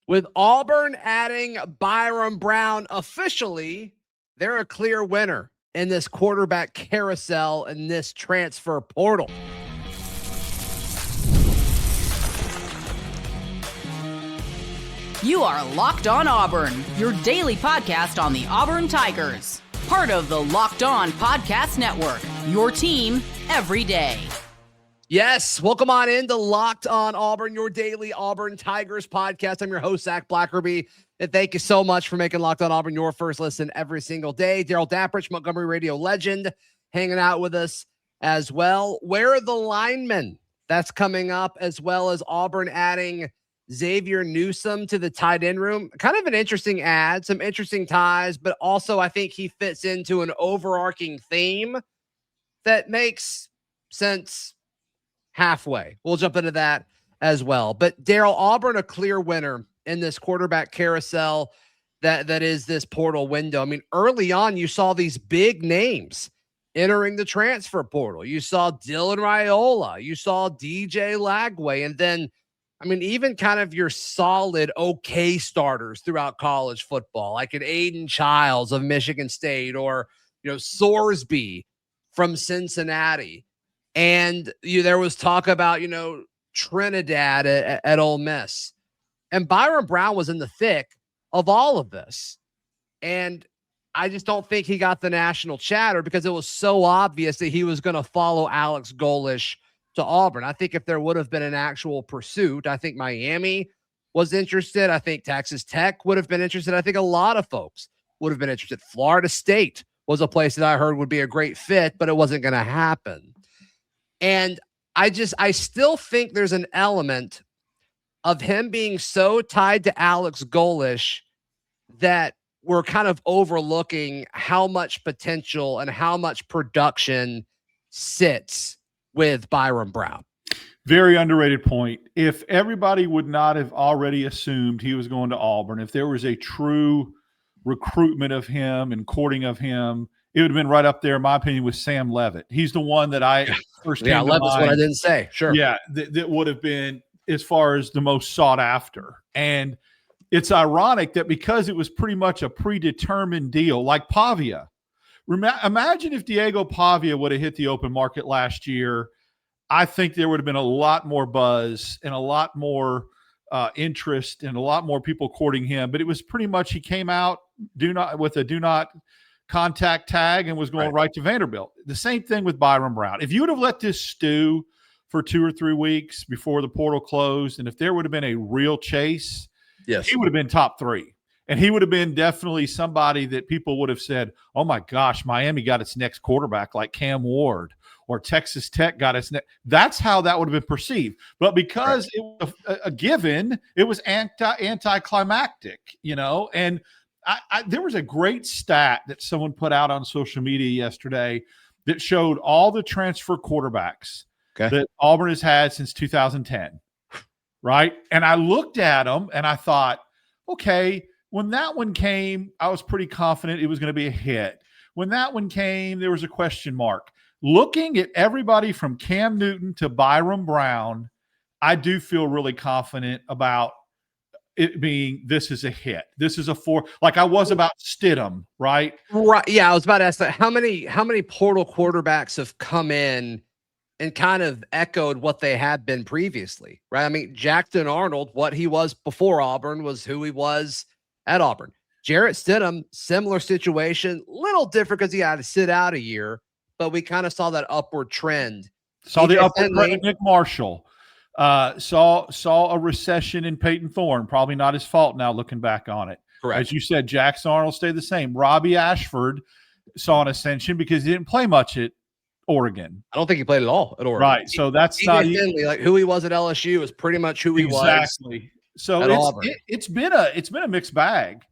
With Auburn adding Byrum Brown officially, they're a clear winner in this quarterback carousel in this transfer portal. You are Locked On Auburn, your daily podcast on the Auburn Tigers. Part of the Locked On Podcast Network, your team every day. Yes, welcome on into Locked On Auburn, your daily Auburn Tigers podcast. I'm your host, Zach Blackerby, and thank you so much for making Locked On Auburn your first listen every single day. Darrell, Dapprich, Montgomery radio legend, hanging out with us as well. Where are the linemen? That's coming up, as well as Auburn adding Xavier Newsom to the tight end room. Kind of an interesting ad, some interesting ties, but also I think he fits into an overarching theme that makes sense halfway. We'll jump into that as well. But Darrell, Auburn, a clear winner in this quarterback carousel that is this portal window. I mean, early on, you saw these big names entering the transfer portal. You saw Dylan Raiola. You saw DJ Lagway. And then, I mean, even kind of your solid, okay starters throughout college football, like an Aiden Childs of Michigan State or, Sorsby from Cincinnati. And there was talk about, Trinidad at Ole Miss. And Byrum Brown was in the thick of all of this. And I just don't think he got the national chatter because it was so obvious that he was going to follow Alex Golesh to Auburn. I think if there would have been an actual pursuit, I think Miami was interested. I think Texas Tech would have been interested. I think a lot of folks would have been interested. Florida State was a place that I heard would be a great fit, but it wasn't going to happen. And I still think there's an element of him being so tied to Alex Golesh that we're kind of overlooking how much potential and how much production sits with Byrum Brown. Very underrated point. If everybody would not have already assumed he was going to Auburn, if there was a true recruitment of him and courting of him, it would have been right up there, in my opinion, with Sam Leavitt. He's the one that I first came to Leavitt's mind. what I didn't say. Sure. Yeah, that would have been as far as the most sought after. And it's ironic that because it was pretty much a predetermined deal, like Pavia. Imagine if Diego Pavia would have hit the open market last year. I think there would have been a lot more buzz and a lot more interest and a lot more people courting him. But it was pretty much he came out with a do not contact tag and was going right to Vanderbilt. The same thing with Byrum Brown. If you would have let this stew for 2 or 3 weeks before the portal closed, and if there would have been a real chase, yes, he would have been top 3. And he would have been definitely somebody that people would have said, oh my gosh, Miami got its next quarterback like Cam Ward, or Texas Tech got its next. That's how that would have been perceived. But because it was a given, it was anticlimactic, and there was a great stat that someone put out on social media yesterday that showed all the transfer quarterbacks that Auburn has had since 2010, right? And I looked at them and I thought, okay, when that one came, I was pretty confident it was going to be a hit. When that one came, there was a question mark. Looking at everybody from Cam Newton to Byrum Brown, I do feel really confident about it being this is a hit. This is a 4, like I was about Stidham, right? Right. Yeah, I was about to ask that. How many portal quarterbacks have come in and kind of echoed what they had been previously, right? I mean, Jackson Arnold, what he was before Auburn was who he was at Auburn. Jarrett Stidham, similar situation, little different because he had to sit out a year, but we kind of saw that upward trend. Saw the upward trend. Nick Marshall. Saw a recession in Peyton Thorne. Probably not his fault now looking back on it. Correct. As you said, Jackson Arnold stayed the same. Robbie Ashford saw an ascension because he didn't play much at Oregon. I don't think he played at all at Oregon. Right. So that's not Finley, like who he was at LSU is pretty much who he was. Exactly. So it's been a mixed bag.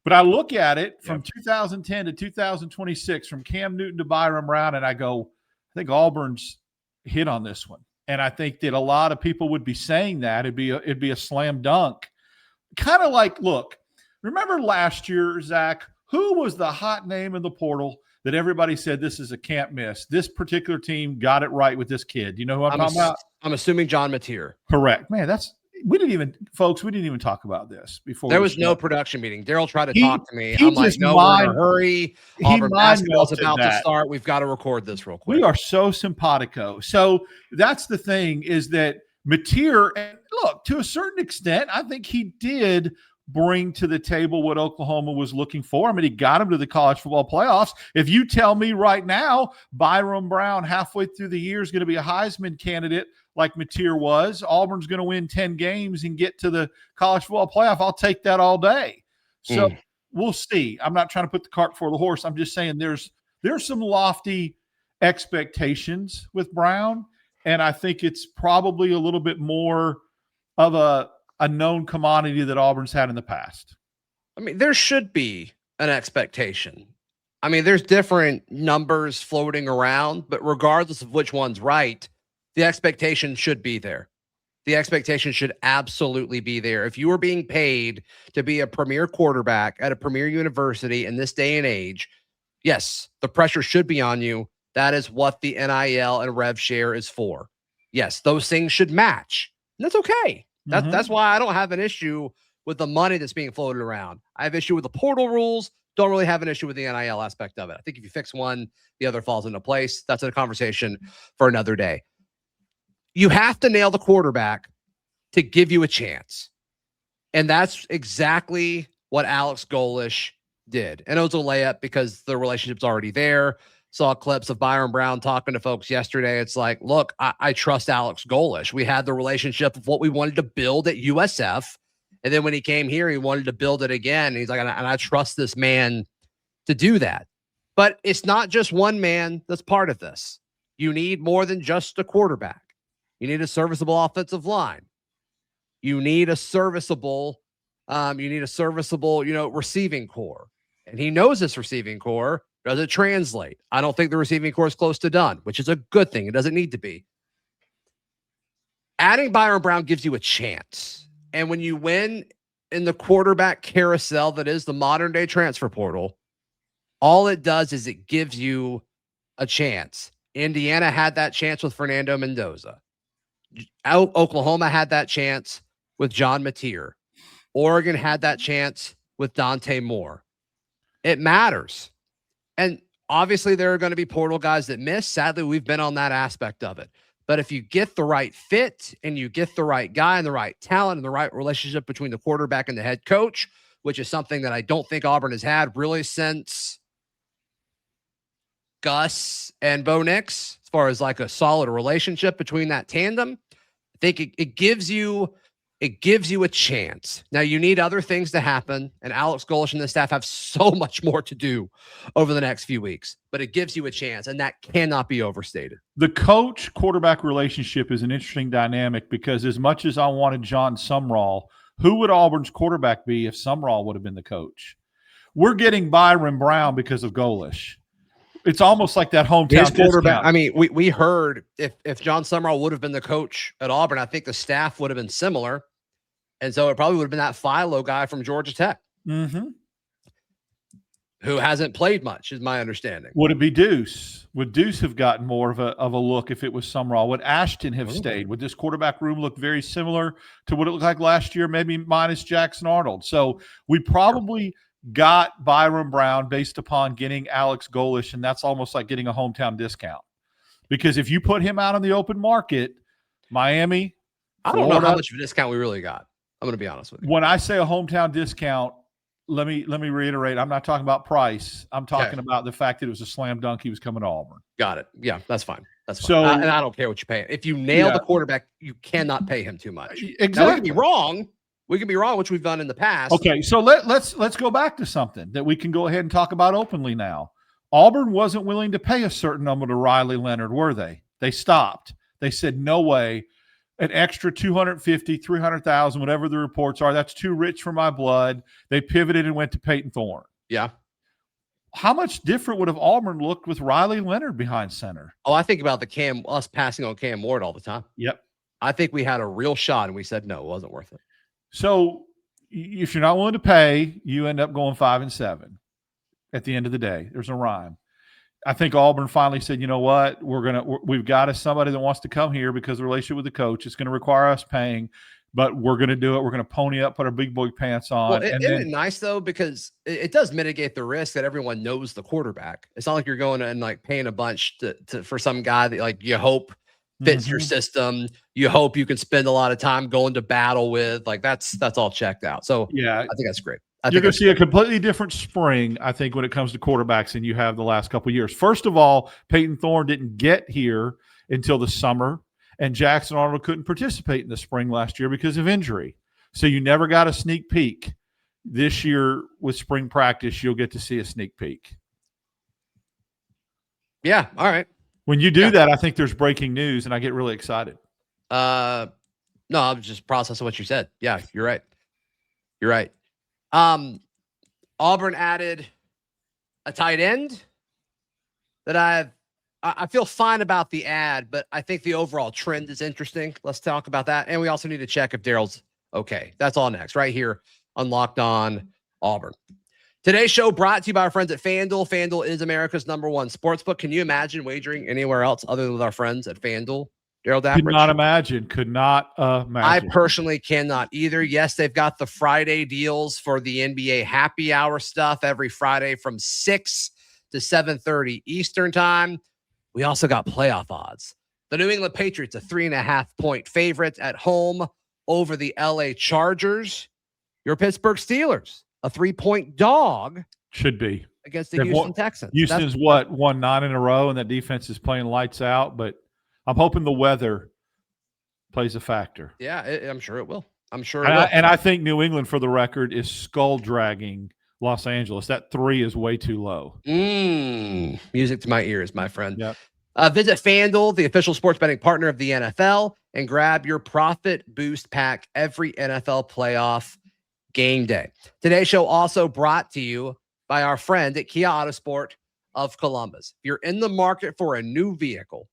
But I look at it from 2010 to 2026, from Cam Newton to Byrum Brown, and I go, I think Auburn's hit on this one. And I think that a lot of people would be saying that it'd be a slam dunk. Kind of like, look, remember last year, Zach, who was the hot name in the portal that everybody said this is a can't miss? This particular team got it right with this kid. You know who I'm talking about? I'm assuming John Mateer. Correct. Man, we didn't even talk about this before. There was no production meeting. Darrell tried to talk to me. he I'm like, just no, we're in a hurry. Auburn basketball's mind-melted about to that. start. We've got to record this real quick. We are so simpatico. So that's the thing, is that Mateer, and look, to a certain extent, I think he did bring to the table what Oklahoma was looking for. I mean, he got him to the college football playoffs. If you tell me right now, Byrum Brown halfway through the year is going to be a Heisman candidate like Mateer was, Auburn's going to win 10 games and get to the college football playoff, I'll take that all day. So we'll see. I'm not trying to put the cart before the horse. I'm just saying there's some lofty expectations with Brown, and I think it's probably a little bit more of a known commodity that Auburn's had in the past. I mean, there should be an expectation. I mean, there's different numbers floating around, but regardless of which one's right, the expectation should be there. The expectation should absolutely be there. If you are being paid to be a premier quarterback at a premier university in this day and age, yes, the pressure should be on you. That is what the NIL and rev share is for. Yes, those things should match. And that's okay. That's why I don't have an issue with the money that's being floated around. I have issue with the portal rules. Don't really have an issue with the NIL aspect of it. I think if you fix one, the other falls into place. That's a conversation for another day. You have to nail the quarterback to give you a chance. And that's exactly what Alex Golesh did. And it was a layup because the relationship's already there. Saw clips of Byrum Brown talking to folks yesterday. It's like, look, I trust Alex Golesh. We had the relationship of what we wanted to build at USF. And then when he came here, he wanted to build it again. And he's like, and I trust this man to do that. But it's not just one man that's part of this. You need more than just a quarterback. You need a serviceable offensive line. You need a serviceable, receiving core. And he knows this receiving core. Does it translate? I don't think the receiving core is close to done, which is a good thing. It doesn't need to be. Adding Byrum Brown gives you a chance. And when you win in the quarterback carousel that is the modern day transfer portal, all it does is it gives you a chance. Indiana had that chance with Fernando Mendoza. Oklahoma had that chance with John Mateer. Oregon had that chance with Dante Moore. It matters. And obviously there are going to be portal guys that miss. Sadly, we've been on that aspect of it. But if you get the right fit and you get the right guy and the right talent and the right relationship between the quarterback and the head coach, which is something that I don't think Auburn has had really since Gus and Bo Nix, as far as like a solid relationship between that tandem, I think it gives you a chance. Now you need other things to happen, and Alex Golesh and the staff have so much more to do over the next few weeks, but it gives you a chance, and that cannot be overstated. The coach-quarterback relationship is an interesting dynamic because as much as I wanted John Sumrall, who would Auburn's quarterback be if Sumrall would have been the coach? We're getting Byrum Brown because of Golesh. It's almost like that hometown quarterback. I mean, we heard if John Sumrall would have been the coach at Auburn, I think the staff would have been similar. And so it probably would have been that Philo guy from Georgia Tech, who hasn't played much, is my understanding. Would it be Deuce? Would Deuce have gotten more of a look if it was Sumrall? Would Ashton have stayed? Would this quarterback room look very similar to what it looked like last year, maybe minus Jackson Arnold? So we probably got Byrum Brown based upon getting Alex Golesh, and that's almost like getting a hometown discount. Because if you put him out on the open market, Miami, I don't know how much of a discount we really got. I'm going to be honest with you. When I say a hometown discount, let me reiterate. I'm not talking about price. I'm talking about the fact that it was a slam dunk. He was coming to Auburn. Got it. Yeah, that's fine. That's fine. So, and I don't care what you pay. If you nail the quarterback, you cannot pay him too much. Exactly. Now, we can be wrong. We can be wrong, which we've done in the past. Okay, so let's go back to something that we can go ahead and talk about openly now. Auburn wasn't willing to pay a certain number to Riley Leonard, were they? They stopped. They said, no way. An extra $250,000, $300,000, whatever the reports are, that's too rich for my blood. They pivoted and went to Peyton Thorne. Yeah. How much different would have Auburn looked with Riley Leonard behind center? Oh, I think about us passing on Cam Ward all the time. Yep. I think we had a real shot and we said, no, it wasn't worth it. So if you're not willing to pay, you end up going 5-7 at the end of the day. There's a rhyme. I think Auburn finally said, you know what, we've got somebody that wants to come here because of the relationship with the coach. It's going to require us paying, but we're going to do it. We're going to pony up, put our big boy pants on. Well, and isn't then it nice though, because it does mitigate the risk that everyone knows the quarterback. It's not like you're going and like paying a bunch for some guy that like you hope fits your system. You hope you can spend a lot of time going to battle with. Like that's all checked out. So yeah, I think that's great. You're going to see a completely different spring, I think, when it comes to quarterbacks than you have the last couple of years. First of all, Peyton Thorne didn't get here until the summer, and Jackson Arnold couldn't participate in the spring last year because of injury. So you never got a sneak peek. This year with spring practice, you'll get to see a sneak peek. Yeah, all right. When you do that, I think there's breaking news, and I get really excited. No, I'm just processing what you said. Yeah, you're right. You're right. Auburn added a tight end that I feel fine about the ad, but I think the overall trend is interesting. Let's talk about that. And we also need to check if Darrell's okay. That's all next, right here on Locked On Auburn. Today's show brought to you by our friends at FanDuel. FanDuel is America's #1 sportsbook. Can you imagine wagering anywhere else other than with our friends at FanDuel? Darrell Dapprich? Could not imagine. I personally cannot either. Yes, they've got the Friday deals for the NBA happy hour stuff every Friday from 6 to 7:30 Eastern time. We also got playoff odds. The New England Patriots, a 3.5-point favorite at home over the LA Chargers. Your Pittsburgh Steelers, a 3-point dog. Should be. Against the Houston Texans. Houston's won 9 in a row, and that defense is playing lights out, but I'm hoping the weather plays a factor. Yeah, I'm sure it will. And I think New England, for the record, is skull-dragging Los Angeles. That 3 is way too low. Music to my ears, my friend. Yep. Visit FanDuel, the official sports betting partner of the NFL, and grab your profit boost pack every NFL playoff game day. Today's show also brought to you by our friend at Kia Autosport of Columbus. If you're in the market for a new vehicle,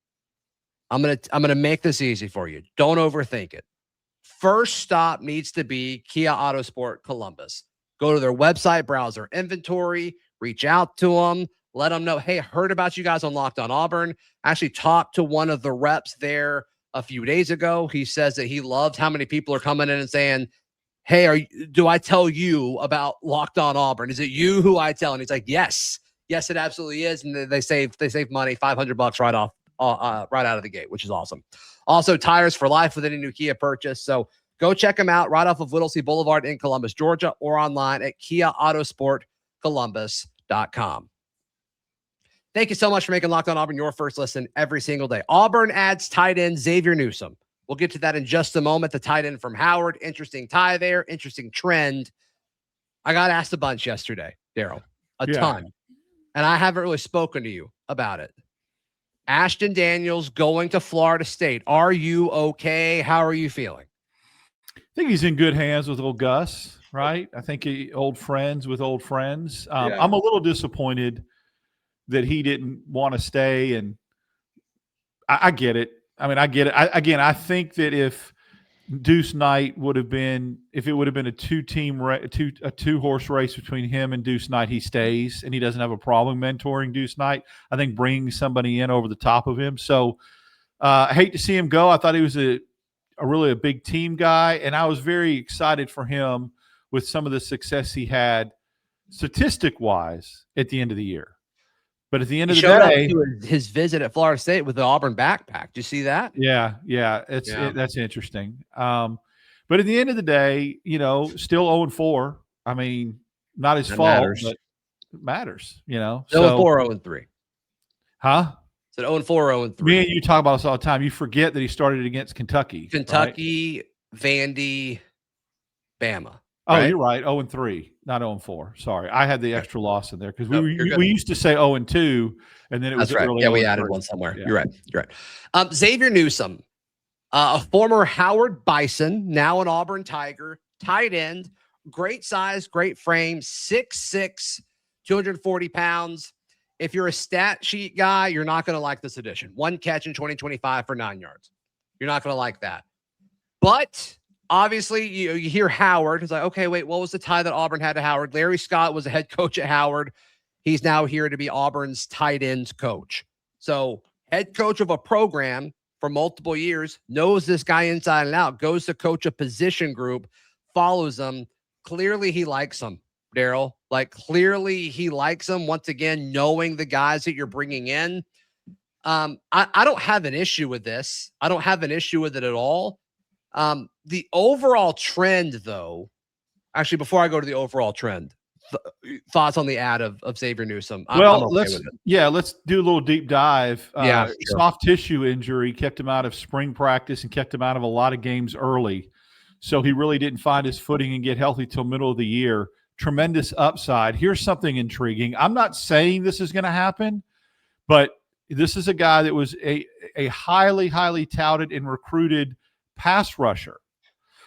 I'm gonna make this easy for you. Don't overthink it. First stop needs to be Kia Autosport Columbus. Go to their website, browse their inventory, reach out to them, let them know, hey, I heard about you guys on Locked On Auburn. I actually talked to one of the reps there a few days ago. He says that he loves how many people are coming in and saying, hey, do I tell you about Locked On Auburn? Is it you who I tell? And he's like, yes, it absolutely is. And they save money, $500 right off. Right out of the gate, which is awesome. Also, tires for life with any new Kia purchase. So go check them out right off of Whittlesey Boulevard in Columbus, Georgia, or online at KiaAutosportColumbus.com. Thank you so much for making Locked On Auburn your first listen every single day. Auburn adds tight end Xavier Newsom. We'll get to that in just a moment. The tight end from Howard. Interesting tie there. Interesting trend. I got asked a bunch yesterday, Darrell. A ton. And I haven't really spoken to you about it. Ashton Daniels going to Florida State. Are you okay? How are you feeling? I think he's in good hands with old Gus, right? I think old friends with old friends. I'm a little disappointed that he didn't want to stay, and I get it. I get it. I think that if Deuce Knight would have been a two-horse race between him and Deuce Knight, he stays, and he doesn't have a problem mentoring Deuce Knight. I think bringing somebody in over the top of him. So I hate to see him go. I thought he was a really big team guy, and I was very excited for him with some of the success he had statistic-wise at the end of the year. But at the end of the day, his visit at Florida State with the Auburn backpack. Did you see that? Yeah, that's interesting. But at the end of the day, still 0-4. I mean, not his fault, but it matters. 0-4, 0-3. Huh? Said 0-4, 0-3. Me and you talk about this all the time. You forget that he started against Kentucky, right? Vandy, Bama. Oh, right? You're right. 0-3, not 0-4. Sorry, I had the extra loss in there because we used to say 0-2, and then it was right. Yeah, we added one somewhere. Yeah. You're right. Xavier Newsom, a former Howard Bison, now an Auburn Tiger, tight end, great size, great frame, 6'6", 240 pounds. If you're a stat sheet guy, you're not going to like this edition. 1 catch in 2025 for 9 yards. You're not going to like that. But obviously, you hear Howard. It's like, okay, wait, what was the tie that Auburn had to Howard? Larry Scott was a head coach at Howard. He's now here to be Auburn's tight ends coach. So head coach of a program for multiple years, knows this guy inside and out, goes to coach a position group, follows them. Clearly he likes them, Darrell. Like, clearly he likes them. Once again, knowing the guys that you're bringing in. I don't have an issue with this. I don't have an issue with it at all. The overall trend, though, actually, before I go to the overall trend, thoughts on the ad of Xavier Newsom? I'm okay with it. Let's do a little deep dive. Sure. Soft tissue injury kept him out of spring practice and kept him out of a lot of games early. So he really didn't find his footing and get healthy till middle of the year. Tremendous upside. Here's something intriguing. I'm not saying this is going to happen, but this is a guy that was a highly, highly touted and recruited pass rusher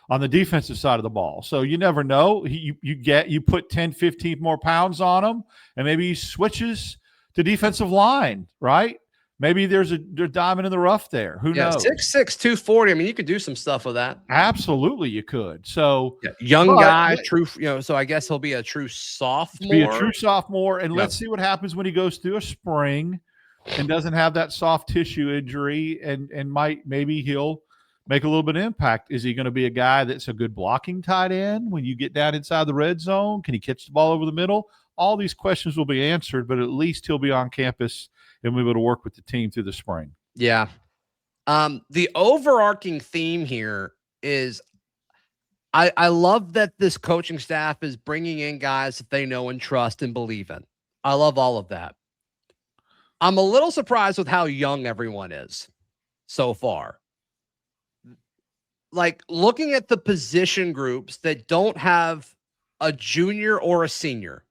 on the defensive side of the ball. So you never know. You put 10, 15 more pounds on him, and maybe he switches to defensive line, right? Maybe there's a diamond in the rough there. Who knows? 6'6", 240. I mean, you could do some stuff with that. Absolutely, you could. So young guy, true. So I guess he'll be a true sophomore. And let's see what happens when he goes through a spring and doesn't have that soft tissue injury, and maybe he'll make a little bit of impact. Is he going to be a guy that's a good blocking tight end when you get down inside the red zone? Can he catch the ball over the middle? All these questions will be answered, but at least he'll be on campus and be able to work with the team through the spring. Yeah. The overarching theme here is I love that this coaching staff is bringing in guys that they know and trust and believe in. I love all of that. I'm a little surprised with how young everyone is so far. Like, looking at the position groups that don't have a junior or a senior,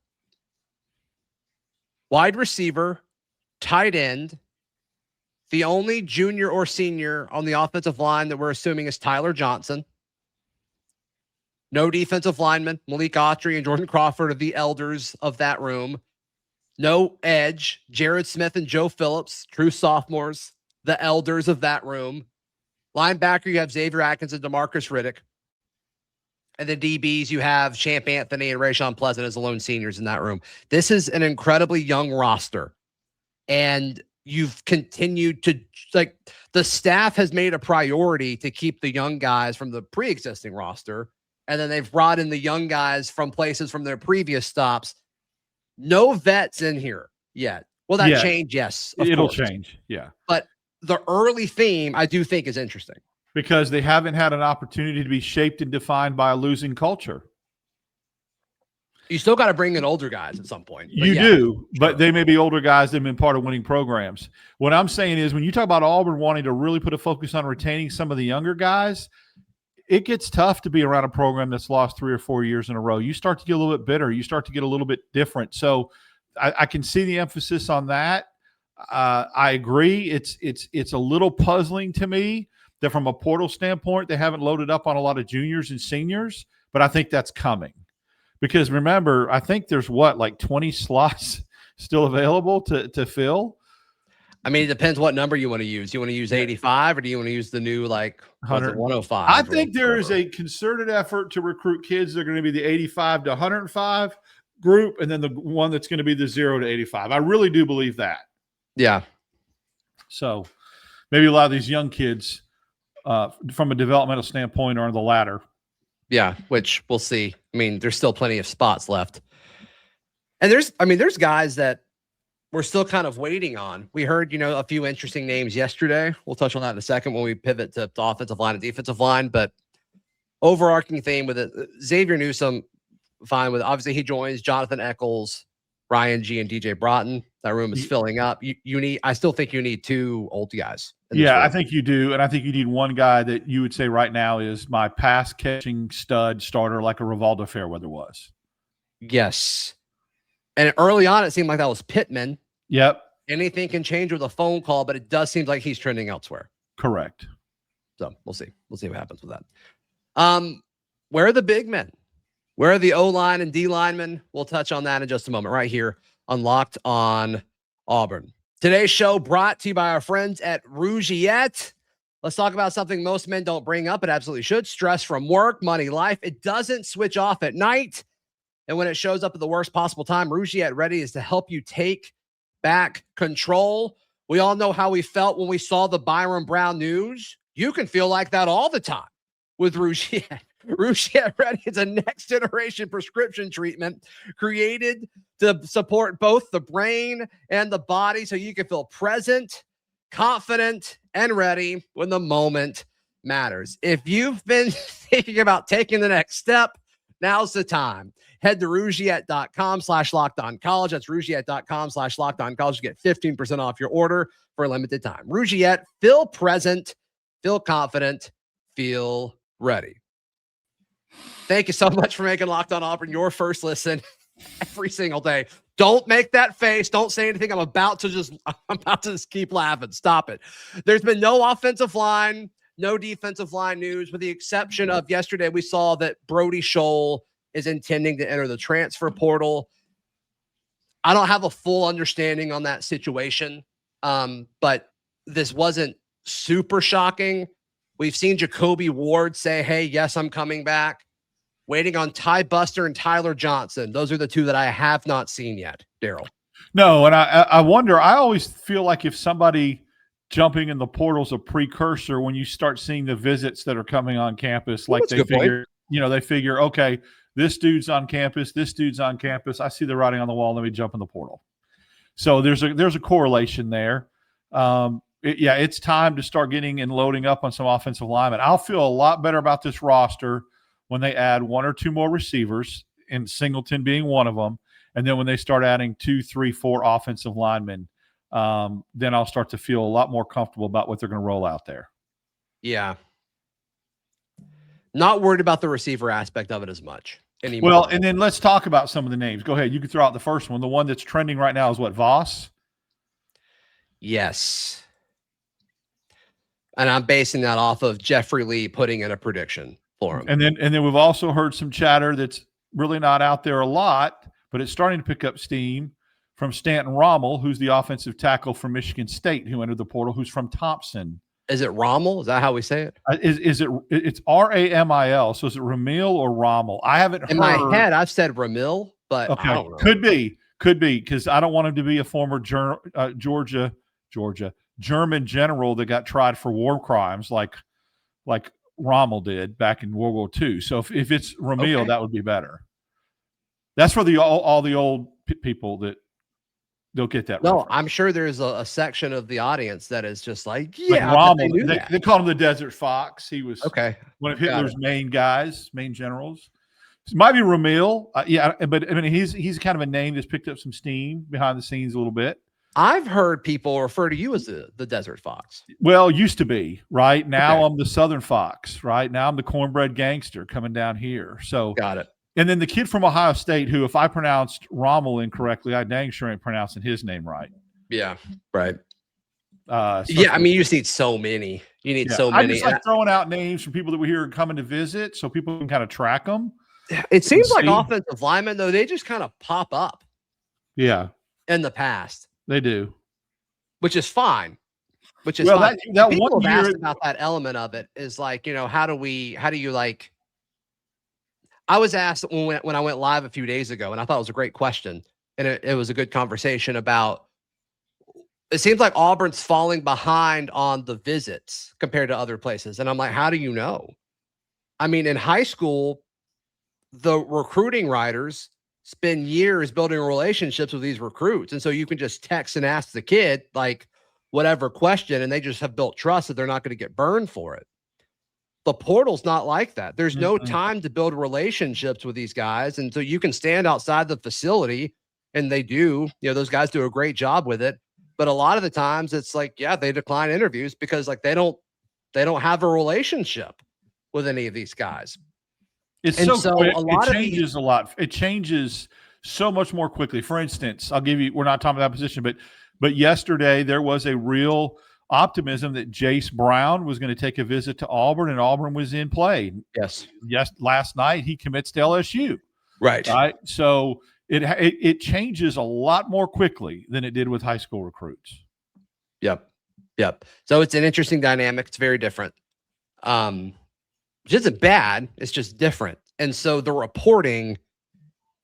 wide receiver, tight end, the only junior or senior on the offensive line that we're assuming is Tyler Johnson. No defensive linemen. Malik Autry and Jordan Crawford are the elders of that room. No edge. Jared Smith and Joe Phillips, true sophomores, the elders of that room. Linebacker, you have Xavier Atkins and DeMarcus Riddick. And the DBs, you have Champ Anthony and Rayshawn Pleasant as the lone seniors in that room. This is an incredibly young roster. And you've continued to, like, the staff has made a priority to keep the young guys from the pre-existing roster. And then they've brought in the young guys from places from their previous stops. No vets in here yet. Will that change? Yes. It'll change. Yeah. But the early theme, I do think, is interesting. Because they haven't had an opportunity to be shaped and defined by a losing culture. You still got to bring in older guys at some point. You do, but they may be older guys that have been part of winning programs. What I'm saying is, when you talk about Auburn wanting to really put a focus on retaining some of the younger guys, it gets tough to be around a program that's lost 3 or 4 years in a row. You start to get a little bit bitter. You start to get a little bit different. So I can see the emphasis on that. I agree. It's a little puzzling to me that from a portal standpoint, they haven't loaded up on a lot of juniors and seniors, but I think that's coming. Because remember, I think there's 20 slots still available to fill. I mean, it depends what number you want to use. You want to use 85, or do you want to use the new 105? I think there is a concerted effort to recruit kids that are going to be the 85 to 105 group, and then the one that's going to be the 0 to 85. I really do believe that. Yeah. So maybe a lot of these young kids, from a developmental standpoint, are on the latter. Yeah, which we'll see. I mean, there's still plenty of spots left. And there's guys that we're still kind of waiting on. We heard, a few interesting names yesterday. We'll touch on that in a second when we pivot to the offensive line and defensive line. But overarching theme with it, Xavier Newsom, fine with it. Obviously, he joins Jonathan Eccles, Ryan G, and DJ Broughton. That room is filling up. I still think you need 2 old guys. Yeah, I think you do. And I think you need one guy that you would say right now is my pass catching stud starter, like a Rivaldo Fairweather was. Yes. And early on, it seemed like that was Pittman. Yep. Anything can change with a phone call, but it does seem like he's trending elsewhere. Correct. So we'll see. We'll see what happens with that. Where are the big men? Where are the O-line and D linemen? We'll touch on that in just a moment right here on Locked on Auburn. Today's show brought to you by our friends at Rougiette. Let's talk about something most men don't bring up, but absolutely should. Stress from work, money, life. It doesn't switch off at night. And when it shows up at the worst possible time, Rougiette Ready is to help you take back control. We all know how we felt when we saw the Byrum Brown news. You can feel like that all the time with Rougiette. Rougiette Ready is a next generation prescription treatment created to support both the brain and the body so you can feel present, confident, and ready when the moment matters. If you've been thinking about taking the next step, now's the time. Head to Rougiette.com/LockedOnCollege. That's Rougiette.com/LockedOnCollege to get 15% off your order for a limited time. Rougiette, feel present, feel confident, feel ready. Thank you so much for making Locked On Auburn your first listen every single day. Don't make that face. Don't say anything. I'm about to just keep laughing. Stop it. There's been no offensive line, no defensive line news, with the exception of yesterday. We saw that Brody Scholl is intending to enter the transfer portal. I don't have a full understanding on that situation, but this wasn't super shocking. We've seen Jacoby Ward say, hey, yes, I'm coming back. Waiting on Ty Buster and Tyler Johnson. Those are the two that I have not seen yet, Darrell. No, and I wonder, I always feel like if somebody jumping in the portal is a precursor when you start seeing the visits that are coming on campus, like they figure, okay, this dude's on campus, this dude's on campus. I see the writing on the wall. Let me jump in the portal. So there's a correlation there. It's time to start getting and loading up on some offensive linemen. I'll feel a lot better about this roster when they add one or two more receivers, and Singleton being one of them. And then when they start adding 2, 3, 4 offensive linemen, then I'll start to feel a lot more comfortable about what they're going to roll out there. Yeah. Not worried about the receiver aspect of it as much anymore. Well, and then let's talk about some of the names. Go ahead. You can throw out the first one. The one that's trending right now is what, Voss? Yes. And I'm basing that off of Jeffrey Lee putting in a prediction for him. And then we've also heard some chatter that's really not out there a lot, but it's starting to pick up steam from Stanton Rommel, who's the offensive tackle from Michigan State, who entered the portal, who's from Thompson. Is it Rommel? Is that how we say it? It's Ramil. So is it Ramil or Rommel? I haven't heard. In my head, I've said Ramil, but okay. I don't know. Could be, because I don't want him to be a former German general that got tried for war crimes like Rommel did back in World War II. So if it's Ramil, okay, that would be better. That's for all the old people that they'll get that. No, reference. I'm sure there's a section of the audience that is just like, yeah, like Rommel. They called him the Desert Fox. He was one of Hitler's main generals. It might be Ramil. But I mean, he's kind of a name that's picked up some steam behind the scenes a little bit. I've heard people refer to you as the Desert Fox. Well, used to be, right? Now I'm the Southern Fox, right? Now I'm the cornbread gangster coming down here. So got it. And then the kid from Ohio State, who, if I pronounced Rommel incorrectly, I dang sure ain't pronouncing his name right. Yeah, right. I mean, you just need so many. You need so many. I just like throwing out names from people that we hear are coming to visit so people can kind of track them. It seems like offensive linemen, though, they just kind of pop up. Yeah. In the past. They do. Which is fine. Which is fine. That people one have year, asked about that element of it is like, how do you like, I was asked when I went live a few days ago, and I thought it was a great question. And it was a good conversation about, it seems like Auburn's falling behind on the visits compared to other places. And I'm like, how do you know? I mean, in high school, the recruiting writers spend years building relationships with these recruits. And so you can just text and ask the kid, like, whatever question, and they just have built trust that they're not going to get burned for it. The portal's not like that. There's no time to build relationships with these guys. And so you can stand outside the facility, and they do, those guys do a great job with it. But a lot of the times it's like, they decline interviews because like they don't have a relationship with any of these guys. It's and so quick. It changes a lot. It changes so much more quickly. For instance, I'll give you, we're not talking about that position, but yesterday there was a real optimism that Jace Brown was going to take a visit to Auburn, and Auburn was in play. Yes. Last night he commits to LSU. Right. So it changes a lot more quickly than it did with high school recruits. Yep. So it's an interesting dynamic. It's very different. Which isn't bad. It's just different. And so the reporting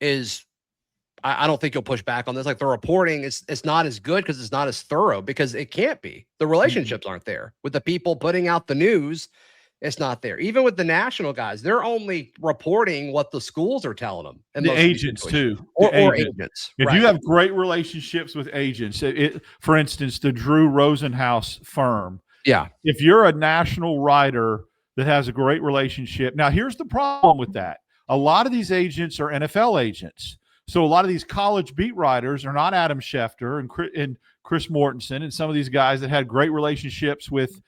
is I don't think you'll push back on this. Like the reporting it's not as good because it's not as thorough, because it can't be. The relationships aren't there with the people putting out the news. It's not there. Even with the national guys, they're only reporting what the schools are telling them. And the agents too. Or agents. If you have great relationships with agents, for instance, the Drew Rosenhaus firm. Yeah. If you're a national writer that has a great relationship. Now, here's the problem with that. A lot of these agents are NFL agents. So a lot of these college beat writers are not Adam Schefter and Chris Mortensen and some of these guys that had great relationships with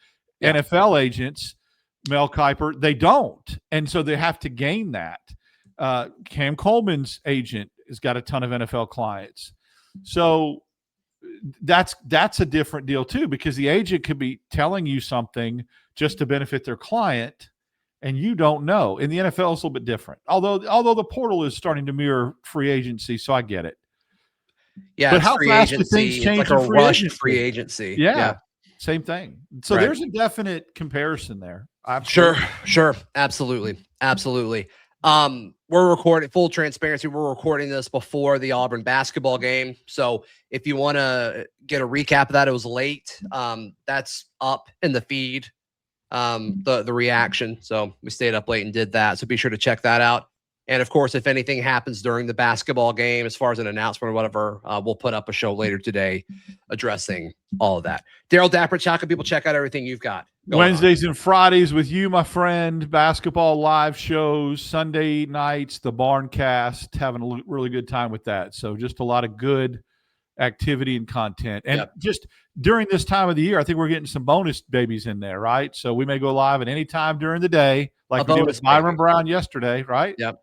NFL agents. Mel Kiper, they don't. And so they have to gain that. Cam Coleman's agent has got a ton of NFL clients. So that's a different deal too, because the agent could be telling you something just to benefit their client and you don't know. In the NFL, it's a little bit different. Although the portal is starting to mirror free agency, so I get it. Yeah, but how fast do things change? It's like a rushed free agency. Yeah. Same thing. So there's a definite comparison there. Absolutely. Sure. Absolutely. We're recording, full transparency, we're recording this before the Auburn basketball game. So if you want to get a recap of that, it was late. That's up in the feed, the reaction. So we stayed up late and did that. So be sure to check that out. And of course, if anything happens during the basketball game, as far as an announcement or whatever, we'll put up a show later today addressing all of that. Darrell, Dapprich, how can people check out everything you've got? Wednesdays and Fridays with you, my friend. Basketball live shows, Sunday nights, the Barncast, having a really good time with that. So just a lot of good activity and content. And just during this time of the year, I think we're getting some bonus babies in there, right? So we may go live at any time during the day, like we did with Byrum Brown yesterday, right? Yep.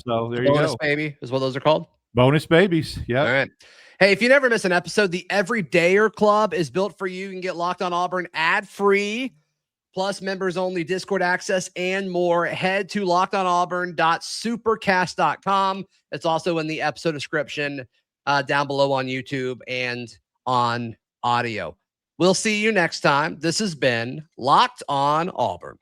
So there you go. Bonus baby is what those are called. Bonus babies. Yeah. All right. Hey, if you never miss an episode, the Everydayer Club is built for you. You can get Locked on Auburn ad-free, plus members-only Discord access and more. Head to lockedonauburn.supercast.com. It's also in the episode description down below on YouTube and on audio. We'll see you next time. This has been Locked on Auburn.